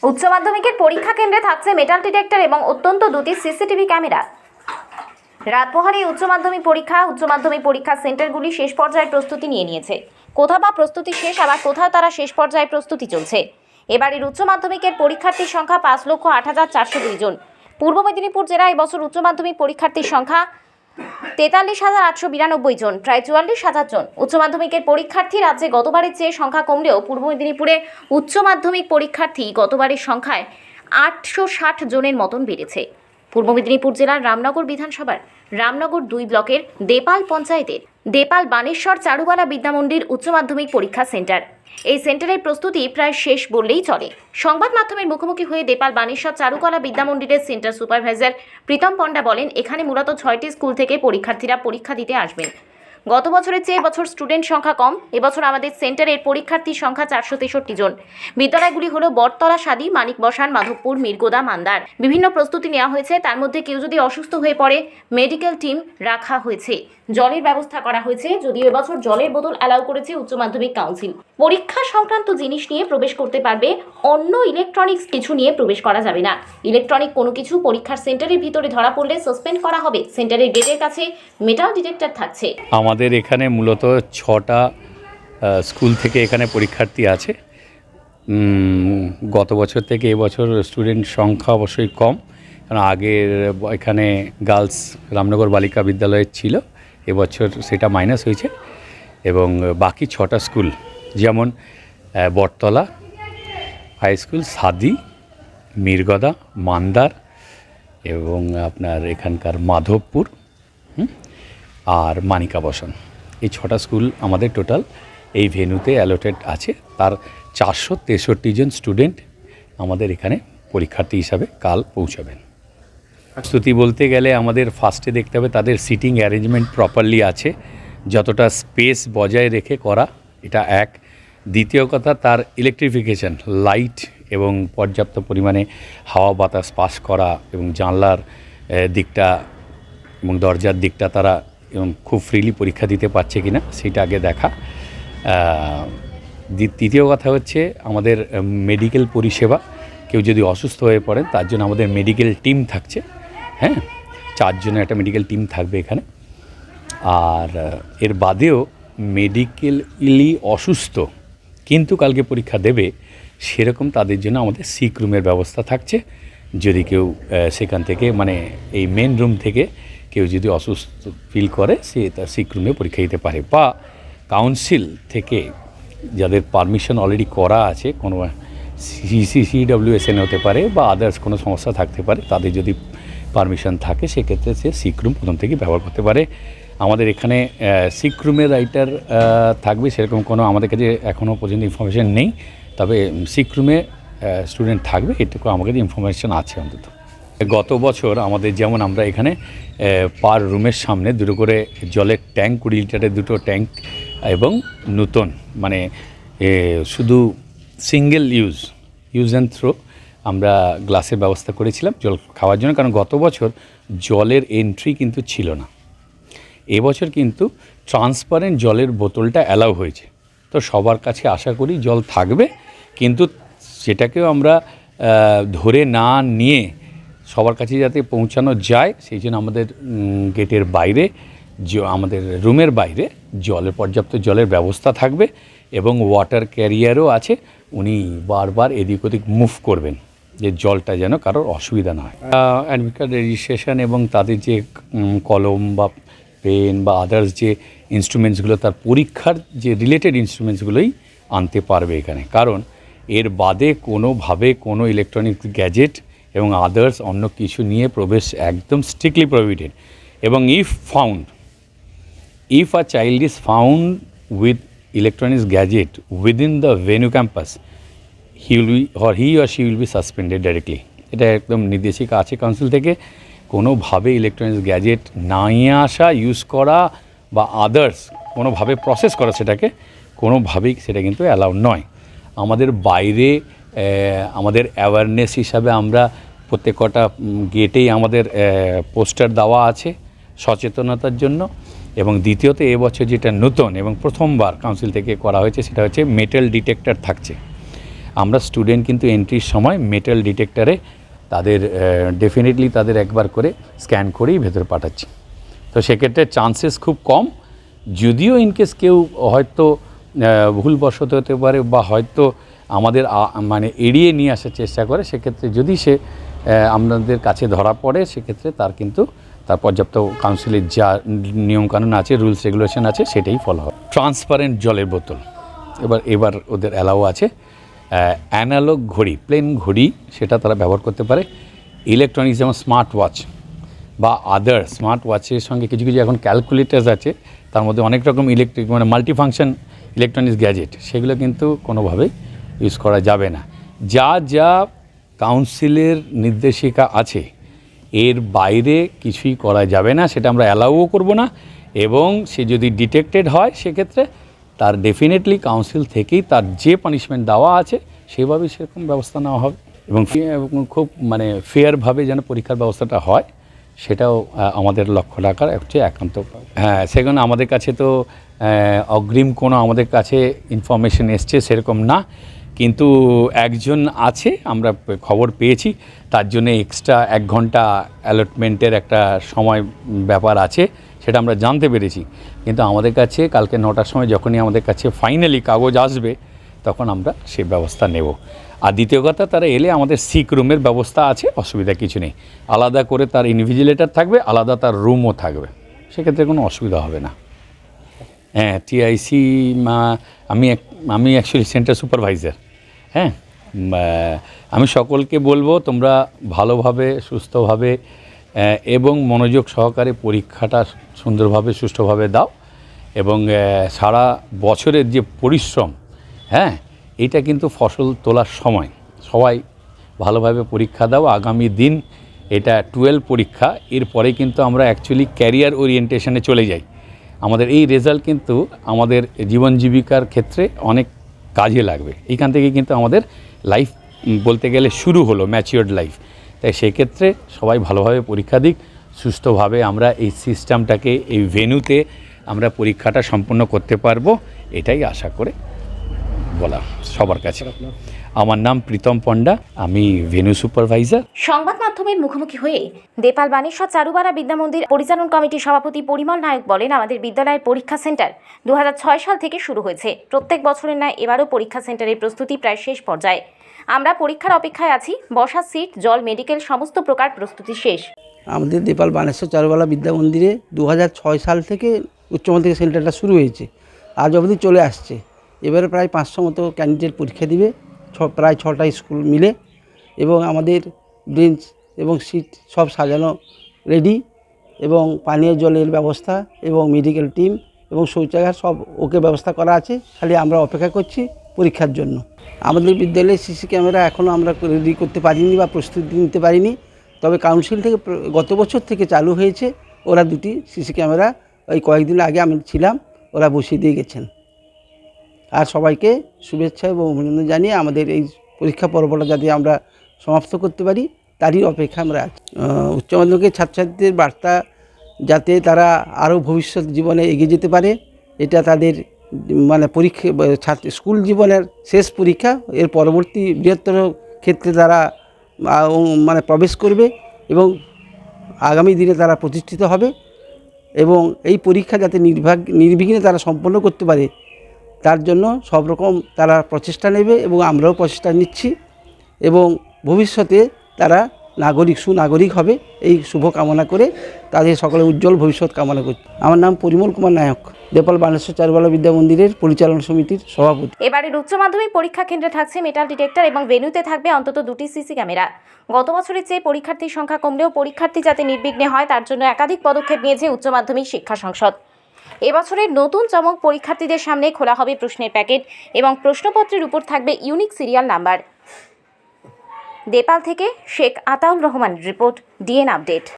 উচ্চ মাধ্যমিকের পরীক্ষা কেন্দ্রে থাকছে মেটাল ডিটেক্টর এবং অত্যন্ত দুটি সিসিটিভি ক্যামেরা। রাত পোহারে উচ্চ মাধ্যমিক পরীক্ষা সেন্টারগুলি শেষ পর্যায়ের প্রস্তুতি নিয়ে নিয়েছে। কোথাও বা প্রস্তুতি শেষ, আবার কোথাও তারা শেষ পর্যায়ে প্রস্তুতি চলছে। এবারের উচ্চ মাধ্যমিকের পরীক্ষার্থীর সংখ্যা 5,08,402 জন। পূর্ব মেদিনীপুর জেলায় এবছর উচ্চ মাধ্যমিক পরীক্ষার্থীর সংখ্যা 43,892 জন, প্রায় 44,000 জন। উচ্চ মাধ্যমিকের পরীক্ষার্থী রাজ্যে গতবারের চেয়ে সংখ্যা কমলেও পূর্ব মেদিনীপুরে উচ্চ মাধ্যমিক পরীক্ষার্থী গতবারের সংখ্যায় 860 জনের মতন বেড়েছে। পূর্ব মেদিনীপুর জেলার রামনগর বিধানসভার রামনগর 2 ব্লকের দেপাল পঞ্চায়েতের দেপাল বানেশ্বর চারুবালা বিদ্যামন্দির উচ্চ মাধ্যমিক পরীক্ষা সেন্টার। এই সেন্টারের প্রস্তুতি প্রায় শেষ বললেই চলে। সংবাদ মাধ্যমের মুখোমুখি হয়ে দেপাল বানেশ্বর চারুকলা বিদ্যামন্দিরের সেন্টার সুপারভাইজার প্রীতম পণ্ডা বলেন, এখানে মূলত 6টি স্কুল থেকে পরীক্ষার্থীরা পরীক্ষা দিতে আসবেন। গত বছরের চেয়ে এবছর স্টুডেন্ট সংখ্যা কম। এবছর আমাদের সেন্টারের পরীক্ষার্থীর সংখ্যা 463 জন। বিদ্যালয়গুলি হলো বটতলা, সাদি, মানিক বসান, মাধবপুর, মিরগোদা, মান্দার। বিভিন্ন প্রস্তুতি নেওয়া হয়েছে। তার মধ্যে কেউ যদি অসুস্থ হয়ে পড়ে মেডিকেল টিম রাখা হয়েছে। জলের ব্যবস্থা করা হয়েছে, যদিও এবছর জলের বোতল অ্যালাউ করেছে উচ্চ মাধ্যমিক কাউন্সিল। পরীক্ষা সংক্রান্ত জিনিস নিয়ে প্রবেশ করতে পারবে, অন্য ইলেকট্রনিক্স কিছু নিয়ে প্রবেশ করা যাবে না। ইলেকট্রনিক কোনো কিছু পরীক্ষার সেন্টারের ভিতরে ধরা পড়লে সাসপেন্ড করা হবে। সেন্টারের গেটের কাছে মেটাল ডিটেক্টর থাকছে। আমাদের এখানে মূলত 6টা স্কুল থেকে এখানে পরীক্ষার্থী আছে। গত বছর থেকে এবছর স্টুডেন্ট সংখ্যা অবশ্যই কম, কারণ আগের এখানে গার্লস রামনগর বালিকা বিদ্যালয় ছিল, এবছর সেটা মাইনাস হয়েছে। এবং বাকি 6টা স্কুল যেমন বটতলা হাই স্কুল, সাদি, মিরগদা, মান্দার এবং আপনার এখানকার মাধবপুর আর মানিকা বসান, এই 6টা স্কুল আমাদের টোটাল এই ভেন্যুতে অ্যালোটেড আছে। তার 463 জন স্টুডেন্ট আমাদের এখানে পরীক্ষার্থী হিসাবে কাল পৌঁছাবেন। প্রস্তুতি বলতে গেলে আমাদের ফার্স্টে দেখতে হবে তাদের সিটিং অ্যারেঞ্জমেন্ট প্রপারলি আছে, যতটা স্পেস বজায় রেখে করা, এটা এক। দ্বিতীয় কথা, তার ইলেকট্রিফিকেশান, লাইট এবং পর্যাপ্ত পরিমাণে হাওয়া বাতাস পাস করা এবং জানলার দিকটা এবং দরজার দিকটা তারা এবং খুব ফ্রিলি পরীক্ষা দিতে পারছে কিনা সেটা আগে দেখা। তৃতীয় কথা হচ্ছে আমাদের মেডিকেল পরিষেবা, কেউ যদি অসুস্থ হয়ে পড়েন তার জন্য আমাদের মেডিকেল টিম থাকছে। হ্যাঁ, 4 জনের একটা মেডিকেল টিম থাকবে এখানে। আর এর বাদেও মেডিকেলি অসুস্থ কিন্তু কালকে পরীক্ষা দেবে সেরকম তাদের জন্য আমাদের সিক রুমের ব্যবস্থা থাকছে। যদি কেউ সেখান থেকে মানে এই মেন রুম থেকে কেউ যদি অসুস্থ ফিল করে সে তার সিক রুমে পরীক্ষা দিতে পারে, বা কাউন্সিল থেকে যাদের পারমিশন অলরেডি করা আছে, কোনো CWSN হতে পারে বা আদার্স কোনো সমস্যা থাকতে পারে, তাদের যদি পারমিশন থাকে সেক্ষেত্রে সে সিক রুম প্রথম থেকে ব্যবহার করতে পারে। আমাদের এখানে সিক রুমের রাইটার থাকবে সেরকম কোনো আমাদের কাছে এখনও পর্যন্ত ইনফরমেশান নেই, তবে সিক রুমে স্টুডেন্ট থাকবে এটুকু আমার কাছে ইনফরমেশান আছে অন্তত। গত বছর আমাদের যেমন আমরা এখানে পার রুমের সামনে 2 করে জলের ট্যাঙ্ক, 20 লিটারের 2টো ট্যাঙ্ক এবং নূতন মানে শুধু সিঙ্গেল ইউজ অ্যান্ড থ্রো আমরা গ্লাসের ব্যবস্থা করেছিলাম জল খাওয়ার জন্য, কারণ গত বছর জলের এন্ট্রি কিন্তু ছিল না। এবছর কিন্তু ট্রান্সপারেন্ট জলের বোতলটা অ্যালাউ হয়েছে, তো সবার কাছে আশা করি জল থাকবে, কিন্তু সেটাকেও আমরা ধরে না নিয়ে সবার কাছে যাতে পৌঁছানো যায় সেই জন্য আমাদের গেটের বাইরে, আমাদের রুমের বাইরে পর্যাপ্ত জলের ব্যবস্থা থাকবে এবং ওয়াটার ক্যারিয়ারও আছে। উনি বারবার এদিক ওদিক মুভ করবেন যে জলটা যেন কারোর অসুবিধা না হয়। অ্যাডমিট কার্ড রেজিস্ট্রেশন এবং তাদের যে কলম বা পেন বা আদার্স যে ইনস্ট্রুমেন্টসগুলো, তার পরীক্ষার যে রিলেটেড ইনস্ট্রুমেন্টসগুলোই আনতে পারবে এখানে, কারণ এর বাদে কোনোভাবে কোনো ইলেকট্রনিক গ্যাজেট এবং আদার্স অন্য কিছু নিয়ে প্রবেশ একদম স্ট্রিক্টলি প্রহিবিটেড। এবং if a child is found with electronics gadget within the venue campus, he or she will be suspended directly. এটা একদম নির্দেশিকা আছে কাউন্সিল থেকে। কোনোভাবে ইলেকট্রনিক্স গ্যাজেট না নিয়ে আসা, ইউজ করা বা আদার্স কোনোভাবে প্রসেস করা সেটাকে কোনোভাবেই সেটা কিন্তু অ্যালাউ নয়। আমাদের বাইরে আমাদের অ্যাওয়ারনেস হিসাবে আমরা প্রত্যেকটা গেটেই আমাদের পোস্টার দেওয়া আছে সচেতনতার জন্য। এবং দ্বিতীয়ত এবছর যেটা নতুন এবং প্রথমবার কাউন্সিল থেকে করা হয়েছে সেটা হচ্ছে মেটাল ডিটেক্টর থাকছে। আমরা স্টুডেন্ট কিন্তু এন্ট্রির সময় মেটাল ডিটেক্টরে তাদের ডেফিনেটলি তাদের একবার করে স্ক্যান করেই ভেতরে পাঠাচ্ছি। তো সেক্ষেত্রে চান্সেস খুব কম, যদিও ইনকেস কেউ হয়তো ভুলবশত হতে পারে বা হয়তো আমাদের মানে এড়িয়ে নিয়ে আসার চেষ্টা করে, সেক্ষেত্রে যদি সে আমাদের কাছে ধরা পড়ে সেক্ষেত্রে তার কিন্তু তার পর্যাপ্ত কাউন্সিলের যা নিয়মকানুন আছে, রুলস রেগুলেশন আছে, সেটাই ফলো হয়। ট্রান্সপারেন্ট জলের বোতল এবার ওদের অ্যালাউ আছে। অ্যানালগ ঘড়ি, প্লেন ঘড়ি, সেটা তারা ব্যবহার করতে পারে। ইলেকট্রনিক্স যেমন স্মার্ট ওয়াচ বা আদার স্মার্ট ওয়াচের সঙ্গে কিছু কিছু এখন ক্যালকুলেটার্স আছে, তার মধ্যে অনেক রকম ইলেকট্রিক মানে মাল্টিফাংশন ইলেকট্রনিক্স গ্যাজেট, সেগুলো কিন্তু কোনোভাবেই ইউজ করা যাবে না। যা যা কাউন্সিলের নির্দেশিকা আছে এর বাইরে কিছুই করা যাবে না, সেটা আমরা অ্যালাউও করব না। এবং সে যদি ডিটেক্টেড হয় সেক্ষেত্রে তার ডেফিনেটলি কাউন্সিল থেকেই তার যে পানিশমেন্ট দেওয়া আছে সেভাবেই সেরকম ব্যবস্থা নেওয়া হবে। এবং খুব মানে ফেয়ারভাবে যেন পরীক্ষার ব্যবস্থাটা হয়, সেটাও আমাদের লক্ষ্য রাখার হচ্ছে একান্ত। হ্যাঁ, সেখানে আমাদের কাছে তো অগ্রিম কোনো আমাদের কাছে ইনফরমেশন এসছে সেরকম না, কিন্তু একজন আছে, আমরা খবর পেয়েছি, তার জন্য এক্সট্রা 1 ঘন্টা অ্যালটমেন্টের একটা সময় ব্যাপার আছে, সেটা আমরা জানতে পেরেছি। কিন্তু আমাদের কাছে কালকে 9টার সময় যখনই আমাদের কাছে ফাইনালি কাগজ আসবে তখন আমরা সেই ব্যবস্থা নেব। আর দ্বিতীয় কথা, তারা এলে আমাদের সিক রুমের ব্যবস্থা আছে, অসুবিধা কিছু নেই। আলাদা করে তার ইনভিজিলেটর থাকবে, আলাদা তার রুমও থাকবে, সেক্ষেত্রে কোনো অসুবিধা হবে না। হ্যাঁ, টিআইসি আমি অ্যাকচুয়ালি সেন্টার সুপারভাইজার। হ্যাঁ, আমি সকলকে বলবো তোমরা ভালোভাবে, সুস্থভাবে এবং মনোযোগ সহকারে পরীক্ষাটা সুন্দরভাবে, সুষ্ঠুভাবে দাও। এবং সারা বছরের যে পরিশ্রম, হ্যাঁ, এটা কিন্তু ফসল তোলার সময় সবাই ভালোভাবে পরীক্ষা দাও। আগামী দিন এটা 12 পরীক্ষা, এরপরে কিন্তু আমরা অ্যাকচুয়ালি ক্যারিয়ার ওরিয়েন্টেশনে চলে যাই। আমাদের এই রেজাল্ট কিন্তু আমাদের জীবন জীবিকার ক্ষেত্রে অনেক কাজে লাগবে। এইখান থেকে কিন্তু আমাদের লাইফ বলতে গেলে শুরু হলো, ম্যাচিওর্ড লাইফ। তাই সেক্ষেত্রে সবাই ভালোভাবে পরীক্ষা দিক, সুস্থভাবে আমরা এই সিস্টেমটাকে, এই ভেন্যুতে আমরা পরীক্ষাটা সম্পন্ন করতে পারবো, এটাই আশা করে বলা সবার কাছে। আমার নাম প্রীতম পণ্ডা, আমি ভেন্যু সুপারভাইজার। সংবাদ মাধ্যমের মুখোমুখি হয়ে দেপাল বানেশ্বর চারুবাড়া বিদ্যামন্দির পরিচালন কমিটির সভাপতি পরিমল নায়ক বলেন, আমাদের বিদ্যালয়ের পরীক্ষা সেন্টার 2006 সাল থেকে শুরু হয়েছে। প্রত্যেক বছরের ন্যায় এবারও পরীক্ষা সেন্টারের প্রস্তুতি প্রায় শেষ পর্যায়ে। আমরা পরীক্ষার অপেক্ষায় আছি। বসার সিট, জল, মেডিকেল সমস্ত প্রকার প্রস্তুতি শেষ। আমাদের দেপাল বানেশ্বর চারুবাড়া বিদ্যামন্দিরে 2006 সাল থেকে উচ্চ মাধ্যমিক সেন্টারটা শুরু হয়েছে, আজ অবধি চলে আসছে। এবারে প্রায় 500 মতো ক্যান্ডিডেট পরীক্ষা দিবে, প্রায় 6টা স্কুল মিলে। এবং আমাদের বেঞ্চ এবং সিট সব সাজানো রেডি, এবং পানীয় জলের ব্যবস্থা এবং মেডিকেল টিম এবং শৌচাগার সব ওকে ব্যবস্থা করা আছে। খালি আমরা অপেক্ষা করছি পরীক্ষার জন্য। আমাদের বিদ্যালয়ে সিসি ক্যামেরা এখনও আমরা রেডি করতে পারিনি বা প্রস্তুতি নিতে পারিনি, তবে কাউন্সিল থেকে গত বছর থেকে চালু হয়েছে। ওরা 2টি সিসি ক্যামেরা ওই কয়েকদিন আগে আমি ছিলাম, ওরা বসিয়ে দিয়ে গেছেন। আর সবাইকে শুভেচ্ছা এবং অভিনন্দন জানিয়ে আমাদের এই পরীক্ষা পর্বটা যাতে আমরা সমাপ্ত করতে পারি তারই অপেক্ষা আমরা আছি। উচ্চ মাধ্যমিকের ছাত্রছাত্রীদের বার্তা, যাতে তারা আরও ভবিষ্যৎ জীবনে এগিয়ে যেতে পারে, এটা তাদের মানে পরীক্ষা স্কুল জীবনের শেষ পরীক্ষা। এর পরবর্তী বৃহত্তর ক্ষেত্রে তারা মানে প্রবেশ করবে এবং আগামী দিনে তারা প্রতিষ্ঠিত হবে। এবং এই পরীক্ষা যাতে নির্বিঘ্নে তারা সম্পন্ন করতে পারে তার জন্য সব রকম তারা প্রচেষ্টা নেবে এবং আমরাও প্রচেষ্টা নিচ্ছি। এবং ভবিষ্যতে তারা সুনাগরিক হবে, এই শুভ কামনা করে তাদের সকলে উজ্জ্বল ভবিষ্যৎ কামনা করছি। আমার নাম পরিমল কুমার নায়ক, দেপাল বানেশ্বর চারুবাড়া বিদ্যামন্দিরের পরিচালনা সমিতির সভাপতি। এবারের উচ্চ মাধ্যমিক পরীক্ষা কেন্দ্রে থাকছে মেটাল ডিটেক্টর এবং ভেন্যুতে থাকবে অন্তত 2টি সিসি ক্যামেরা। গত বছরের চেয়ে পরীক্ষার্থীর সংখ্যা কমলেও পরীক্ষার্থী যাতে নির্বিঘ্নে হয় তার জন্য একাধিক পদক্ষেপ নিয়েছে উচ্চ মাধ্যমিক শিক্ষা সংসদ। এবছরের নতুন চমক, পরীক্ষার্থীদের সামনে খোলা হবে প্রশ্নের প্যাকেট এবং প্রশ্নপত্রের উপর থাকবে ইউনিক সিরিয়াল নাম্বার। দেপাল থেকে শেখ আতাউর রহমানের রিপোর্ট, ডিএন আপডেট।